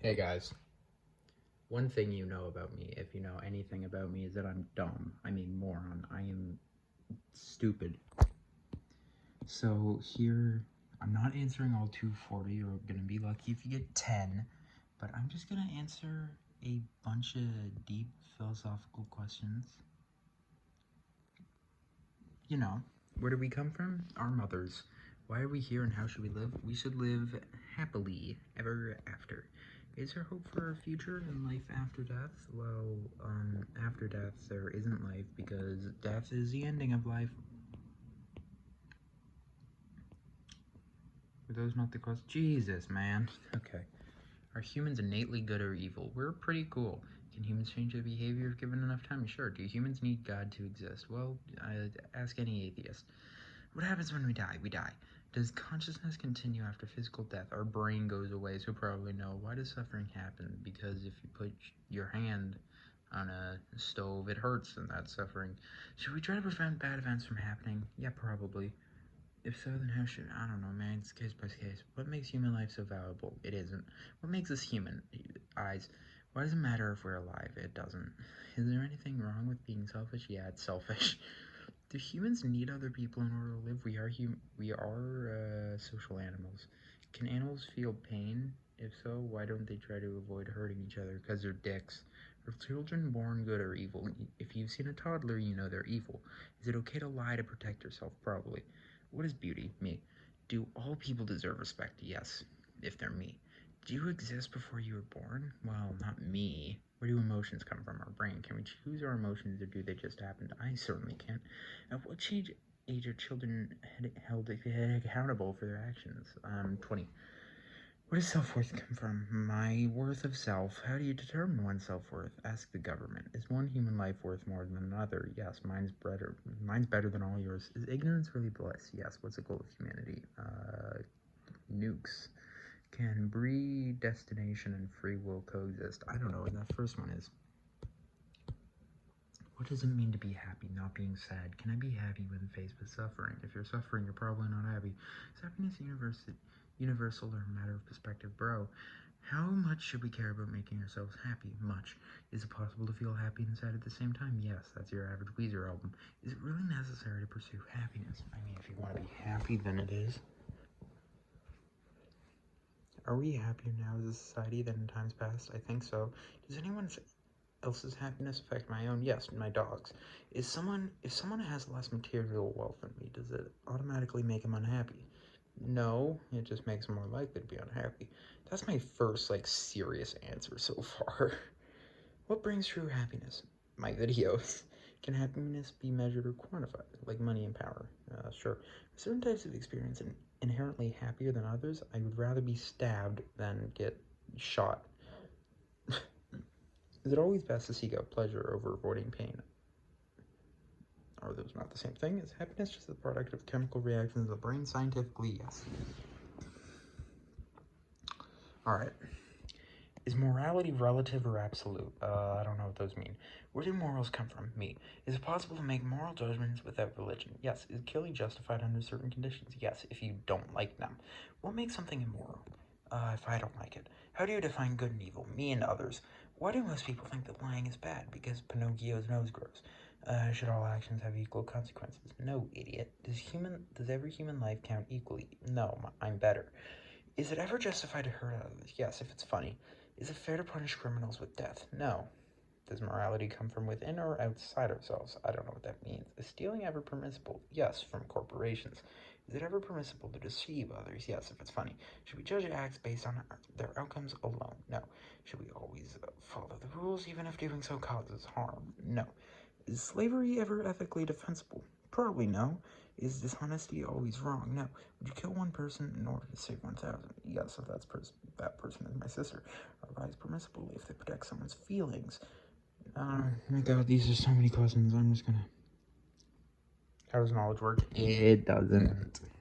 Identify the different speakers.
Speaker 1: Hey guys, one thing you know about me, if you know anything about me, is that I'm dumb. I mean, moron. I am stupid. So here, I'm not answering all 240. You're gonna be lucky if you get 10, but I'm just gonna answer a bunch of deep philosophical questions. You know, where do we come from? Our mothers. Why are we here and how should we live? We should live happily ever after. Is there hope for a future and life after death? Well, after death there isn't life because death is the ending of life. Were those not the questions? Jesus, man. Okay. Are humans innately good or evil? We're pretty cool. Can humans change their behavior if given enough time? Sure. Do humans need God to exist? Well, ask any atheist. What happens when we die? We die. Does consciousness continue after physical death? Our brain goes away, so probably no. Why does suffering happen? Because if you put your hand on a stove, it hurts, and that's suffering. Should we try to prevent bad events from happening? Yeah, probably. If so, then how should... I don't know, man. It's case by case. What makes human life so valuable? It isn't. What makes us human? Eyes. Why does it matter if we're alive? It doesn't. Is there anything wrong with being selfish? Yeah, it's selfish. Do humans need other people in order to live? We are social animals. Can animals feel pain? If so, why don't they try to avoid hurting each other? Because they're dicks. Are children born good or evil? If you've seen a toddler, you know they're evil. Is it okay to lie to protect yourself? Probably. What is beauty? Me. Do all people deserve respect? Yes, if they're me. Do you exist before you were born? Well, not me. Where do emotions come from? Our brain. Can we choose our emotions or do they just happen? I certainly can't. At what age are children held accountable for their actions? 20. Where does self-worth come from? My worth of self. How do you determine one's self-worth? Ask the government. Is one human life worth more than another? Yes, mine's better. Mine's better than all yours. Is ignorance really bliss? Yes. What's the goal of humanity? Nukes. Can predestination and free will coexist? I don't know what that first one is. What does it mean to be happy, not being sad? Can I be happy when faced with suffering? If you're suffering, you're probably not happy. Is happiness universal or a matter of perspective? Bro, how much should we care about making ourselves happy? Much. Is it possible to feel happy and sad at the same time? Yes, that's your average Weezer album. Is it really necessary to pursue happiness? I mean, if you want to be happy, then it is. Are we happier now as a society than in times past? I think so. Does anyone else's happiness affect my own? Yes, my dog's. If someone has less material wealth than me, does it automatically make them unhappy? No, it just makes them more likely to be unhappy. That's my first, serious answer so far. What brings true happiness? My videos. Can happiness be measured or quantified, like money and power? Sure. Certain types of experience inherently happier than others. I would rather be stabbed than get shot. Is it always best to seek out pleasure over avoiding pain? Are those not the same thing? Is happiness just the product of chemical reactions of the brain? Scientifically, yes. Alright. Is morality relative or absolute? I don't know what those mean. Where do morals come from? Me. Is it possible to make moral judgments without religion? Yes. Is killing justified under certain conditions? Yes, if you don't like them. What makes something immoral? If I don't like it. How do you define good and evil? Me and others. Why do most people think that lying is bad? Because Pinocchio's nose grows. Should all actions have equal consequences? No, idiot. Does every human life count equally? No, I'm better. Is it ever justified to hurt others? Yes, if it's funny. Is it fair to punish criminals with death? No. Does morality come from within or outside ourselves? I don't know what that means. Is stealing ever permissible? Yes, from corporations. Is it ever permissible to deceive others? Yes, if it's funny. Should we judge acts based on their outcomes alone? No. Should we always follow the rules even if doing so causes harm? No. Is slavery ever ethically defensible? Probably no. Is dishonesty always wrong? No. Would you kill one person in order to save 1,000? Yes, if that person is my sister. Are lies permissible if they protect someone's feelings? Oh my god, these are so many questions. I'm just gonna... How does knowledge work? It doesn't.